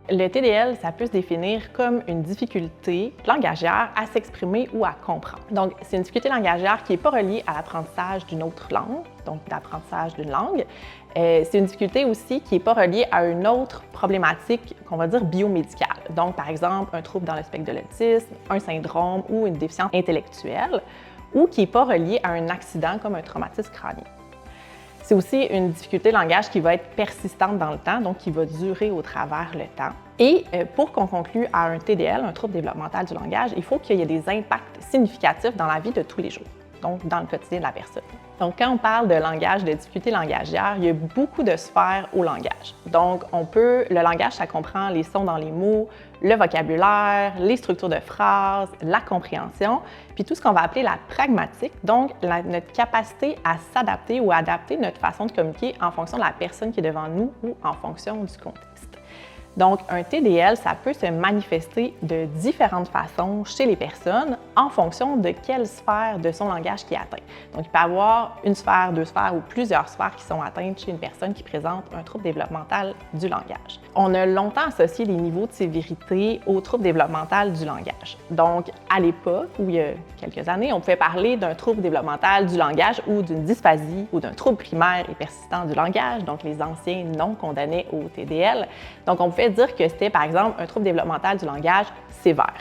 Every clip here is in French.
Le TDL, ça peut se définir comme une difficulté langagière à s'exprimer ou à comprendre. Donc, c'est une difficulté langagière qui n'est pas reliée à l'apprentissage d'une autre langue, donc d'apprentissage d'une langue. C'est une difficulté aussi qui n'est pas reliée à une autre problématique qu'on va dire biomédicale. Donc, par exemple, un trouble dans le spectre de l'autisme, un syndrome ou une déficience intellectuelle, ou qui n'est pas reliée à un accident comme un traumatisme crânien. C'est aussi une difficulté de langage qui va être persistante dans le temps, donc qui va durer au travers le temps. Et pour qu'on conclue à un TDL, un trouble développemental du langage, il faut qu'il y ait des impacts significatifs dans la vie de tous les jours, donc dans le quotidien de la personne. Donc, quand on parle de langage, de difficultés langagières, il y a beaucoup de sphères au langage. Donc, le langage, ça comprend les sons dans les mots, le vocabulaire, les structures de phrases, la compréhension, puis tout ce qu'on va appeler la pragmatique, donc notre capacité à s'adapter ou à adapter notre façon de communiquer en fonction de la personne qui est devant nous ou en fonction du contexte. Donc, un TDL, ça peut se manifester de différentes façons chez les personnes en fonction de quelle sphère de son langage qui est atteint. Donc, il peut y avoir une sphère, deux sphères ou plusieurs sphères qui sont atteintes chez une personne qui présente un trouble développemental du langage. On a longtemps associé les niveaux de sévérité au trouble développemental du langage. Donc, à l'époque, où il y a quelques années, on pouvait parler d'un trouble développemental du langage ou d'une dysphasie ou d'un trouble primaire et persistant du langage, donc les anciens non condamnés au TDL. Donc, on pouvait dire que c'était, par exemple, un trouble développemental du langage sévère.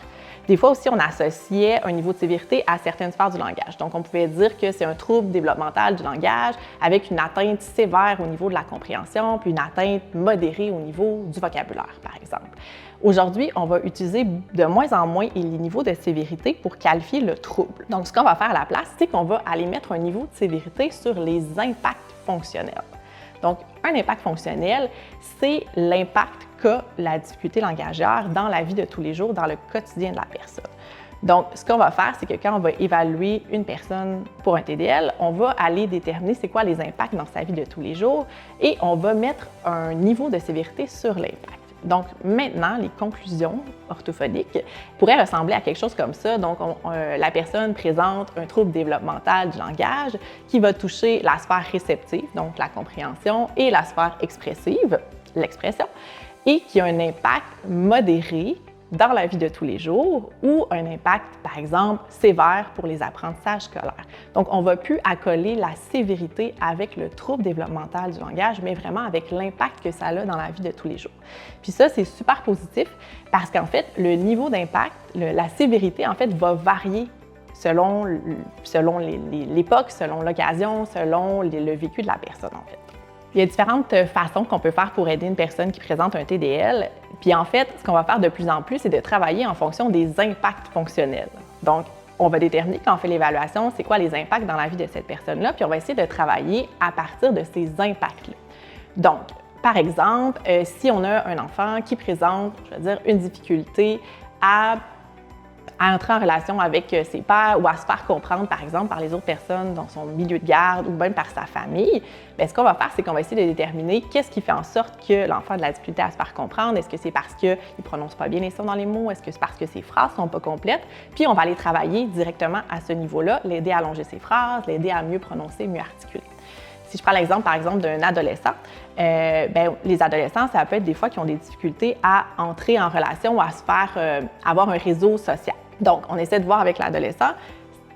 Des fois aussi, on associait un niveau de sévérité à certaines sphères du langage. Donc, on pouvait dire que c'est un trouble développemental du langage avec une atteinte sévère au niveau de la compréhension, puis une atteinte modérée au niveau du vocabulaire, par exemple. Aujourd'hui, on va utiliser de moins en moins les niveaux de sévérité pour qualifier le trouble. Donc, ce qu'on va faire à la place, c'est qu'on va aller mettre un niveau de sévérité sur les impacts fonctionnels. Donc, un impact fonctionnel, c'est l'impact qu'a la difficulté langagière dans la vie de tous les jours, dans le quotidien de la personne. Donc, ce qu'on va faire, c'est que quand on va évaluer une personne pour un TDL, on va aller déterminer c'est quoi les impacts dans sa vie de tous les jours et on va mettre un niveau de sévérité sur l'impact. Donc, maintenant, les conclusions orthophoniques pourraient ressembler à quelque chose comme ça. Donc, la personne présente un trouble développemental du langage qui va toucher la sphère réceptive, donc la compréhension, et la sphère expressive, l'expression, et qui a un impact modéré dans la vie de tous les jours ou un impact, par exemple, sévère pour les apprentissages scolaires. Donc, on ne va plus accoler la sévérité avec le trouble développemental du langage, mais vraiment avec l'impact que ça a dans la vie de tous les jours. Puis ça, c'est super positif parce qu'en fait, le niveau d'impact, la sévérité, en fait, va varier selon l'époque, selon l'occasion, selon le vécu de la personne, en fait. Il y a différentes façons qu'on peut faire pour aider une personne qui présente un TDL. Puis en fait, ce qu'on va faire de plus en plus, c'est de travailler en fonction des impacts fonctionnels. Donc, on va déterminer quand on fait l'évaluation, c'est quoi les impacts dans la vie de cette personne-là, puis on va essayer de travailler à partir de ces impacts-là. Donc, par exemple, si on a un enfant qui présente, je veux dire, une difficulté à entrer en relation avec ses pairs ou à se faire comprendre, par exemple, par les autres personnes dans son milieu de garde ou même par sa famille, bien, ce qu'on va faire, c'est qu'on va essayer de déterminer qu'est-ce qui fait en sorte que l'enfant a de la difficulté à se faire comprendre. Est-ce que c'est parce qu'il ne prononce pas bien les sons dans les mots? Est-ce que c'est parce que ses phrases ne sont pas complètes? Puis, on va aller travailler directement à ce niveau-là, l'aider à allonger ses phrases, l'aider à mieux prononcer, mieux articuler. Si je prends l'exemple, par exemple, d'un adolescent, les adolescents, ça peut être des fois qui ont des difficultés à entrer en relation ou à se faire avoir un réseau social. Donc, on essaie de voir avec l'adolescent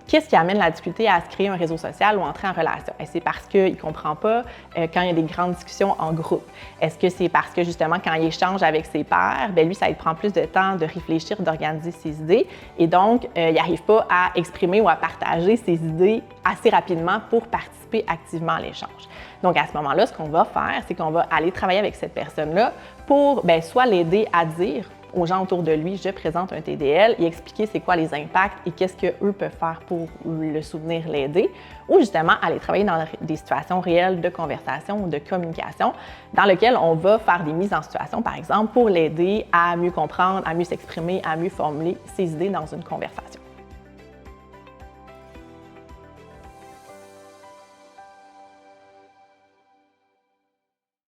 qu'est-ce qui amène la difficulté à se créer un réseau social ou entrer en relation. Est-ce que c'est parce qu'il ne comprend pas quand il y a des grandes discussions en groupe? Est-ce que c'est parce que, justement, quand il échange avec ses pairs, bien, lui, ça lui prend plus de temps de réfléchir, d'organiser ses idées et donc, il n'arrive pas à exprimer ou à partager ses idées assez rapidement pour participer activement à l'échange. Donc, à ce moment-là, ce qu'on va faire, c'est qu'on va aller travailler avec cette personne-là pour, bien, soit l'aider à dire aux gens autour de lui, je présente un TDL, et expliquer c'est quoi les impacts et qu'est-ce qu'eux peuvent faire pour le soutenir, l'aider, ou justement aller travailler dans des situations réelles de conversation ou de communication dans lesquelles on va faire des mises en situation, par exemple, pour l'aider à mieux comprendre, à mieux s'exprimer, à mieux formuler ses idées dans une conversation.